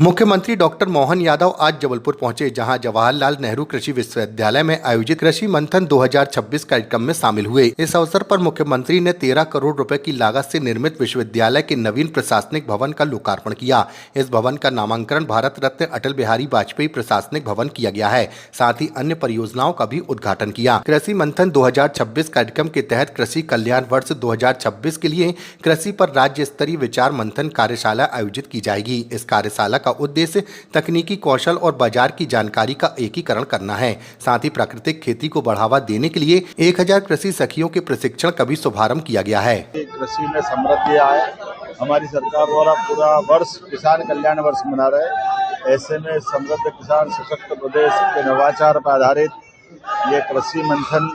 मुख्यमंत्री डॉक्टर मोहन यादव आज जबलपुर पहुंचे, जहां जवाहरलाल नेहरू कृषि विश्वविद्यालय में आयोजित कृषि मंथन 2026 कार्यक्रम में शामिल हुए। इस अवसर पर मुख्यमंत्री ने 13 करोड़ रुपए की लागत से निर्मित विश्वविद्यालय के नवीन प्रशासनिक भवन का लोकार्पण किया। इस भवन का नामांकन भारत रत्न अटल बिहारी वाजपेयी प्रशासनिक भवन किया गया है। साथ ही अन्य परियोजनाओं का भी उद्घाटन किया। कृषि मंथन 2026 कार्यक्रम के तहत कृषि कल्याण वर्ष 2026 के लिए कृषि पर राज्य स्तरीय विचार मंथन कार्यशाला आयोजित की जाएगी। इस कार्यशाला का उद्देश्य तकनीकी कौशल और बाजार की जानकारी का एकीकरण करना है। साथ ही प्राकृतिक खेती को बढ़ावा देने के लिए 1000 कृषि सखियों के प्रशिक्षण का भी शुभारंभ किया गया है। कृषि में समृद्धि आए, हमारी सरकार द्वारा पूरा वर्ष किसान कल्याण वर्ष मना रहे। ऐसे में समृद्ध किसान सशक्त प्रदेश के नवाचार पर आधारित ये कृषि मंथन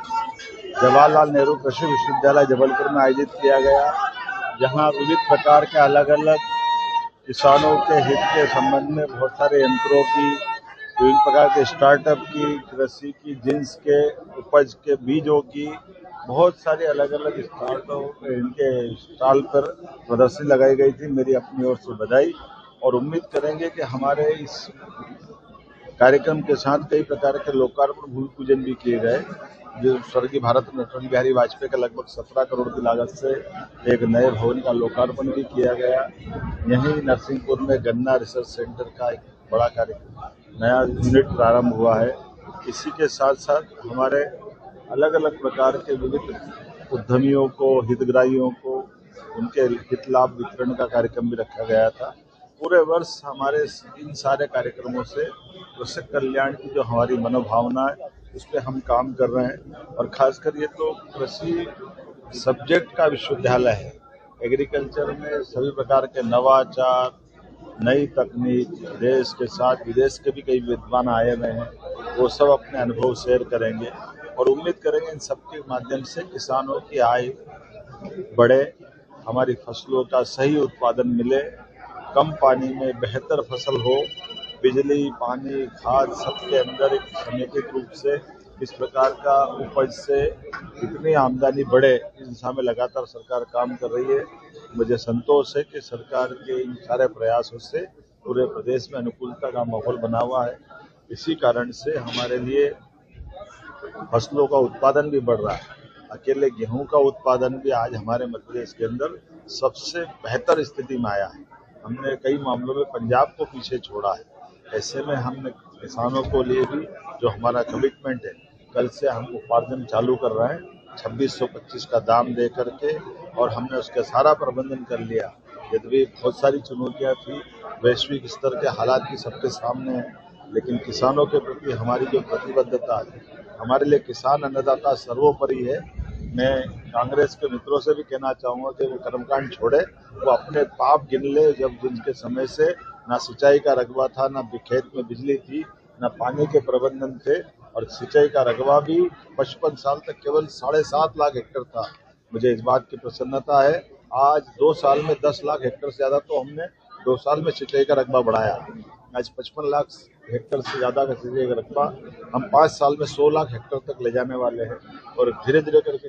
जवाहरलाल नेहरू कृषि विश्वविद्यालय जबलपुर में आयोजित किया गया, जहां विविध प्रकार के अलग अलग किसानों के हित के संबंध में बहुत सारे यंत्रों की, विभिन्न प्रकार के स्टार्टअप की, कृषि की, जिन्स के, उपज के बीजों की, बहुत सारी अलग अलग स्टार्टअप इनके स्टॉल पर प्रदर्शनी लगाई गई थी। मेरी अपनी ओर से बधाई और उम्मीद करेंगे कि हमारे इस कार्यक्रम के साथ कई प्रकार के लोकार्पण भूमि पूजन भी किए गए, जो स्वर्गीय भारत रत्न अटल बिहारी वाजपेयी का लगभग 17 करोड़ की लागत से एक नए भवन का लोकार्पण भी किया गया। यहीं नरसिंहपुर में गन्ना रिसर्च सेंटर का एक बड़ा कार्यक्रम नया यूनिट प्रारंभ हुआ है। इसी के साथ साथ हमारे अलग अलग प्रकार के विविध उद्यमियों को, हितग्राहियों को उनके हित लाभ वितरण का कार्यक्रम भी रखा गया था। पूरे वर्ष हमारे इन सारे कार्यक्रमों से कृषक कल्याण की जो हमारी मनोभावना है उस पर हम काम कर रहे हैं। और खासकर ये तो कृषि सब्जेक्ट का विश्वविद्यालय है। एग्रीकल्चर में सभी प्रकार के नवाचार, नई तकनीक, देश के साथ विदेश के भी कई विद्वान आए हुए हैं, वो सब अपने अनुभव शेयर करेंगे और उम्मीद करेंगे इन सबके माध्यम से किसानों की आय बढ़े, हमारी फसलों का सही उत्पादन मिले, कम पानी में बेहतर फसल हो, बिजली, पानी, खाद सबके अंदर एक समेकित रूप से इस प्रकार का उपज से इतनी आमदनी बढ़े, इस दिशा में लगातार सरकार काम कर रही है। मुझे संतोष है कि सरकार के इन सारे प्रयासों से पूरे प्रदेश में अनुकूलता का माहौल बना हुआ है। इसी कारण से हमारे लिए फसलों का उत्पादन भी बढ़ रहा है। अकेले गेहूं का उत्पादन भी आज हमारे मध्य प्रदेश के अंदर सबसे बेहतर स्थिति में आया है। हमने कई मामलों में पंजाब को पीछे छोड़ा है। ऐसे में हमने किसानों को लिए भी जो हमारा कमिटमेंट है, कल से हम उपार्जन चालू कर रहे हैं 2625 का दाम दे करके, और हमने उसका सारा प्रबंधन कर लिया। यद्यपि बहुत सारी चुनौतियां थी, वैश्विक स्तर के हालात भी सबके सामने हैं, लेकिन किसानों के प्रति हमारी जो प्रतिबद्धता है, हमारे लिए किसान अन्नदाता सर्वोपरि है। मैं कांग्रेस के मित्रों से भी कहना चाहूँगा कि वो कर्मकांड छोड़े, वो अपने पाप गिन ले। जब जिनके समय से ना सिंचाई का रकबा था, ना खेत में बिजली थी, ना पानी के प्रबंधन थे, और सिंचाई का रकबा भी 55 साल तक केवल 7.5 लाख हेक्टेयर था। मुझे इस बात की प्रसन्नता है, आज 2 साल में 10 लाख हेक्टेयर से ज्यादा तो हमने 2 साल में सिंचाई का रकबा बढ़ाया। आज 55 लाख हेक्टेयर से ज्यादा का सिंचाई का रकबा हम 5 साल में 100 लाख हेक्टेयर तक ले जाने वाले हैं और धीरे धीरे करके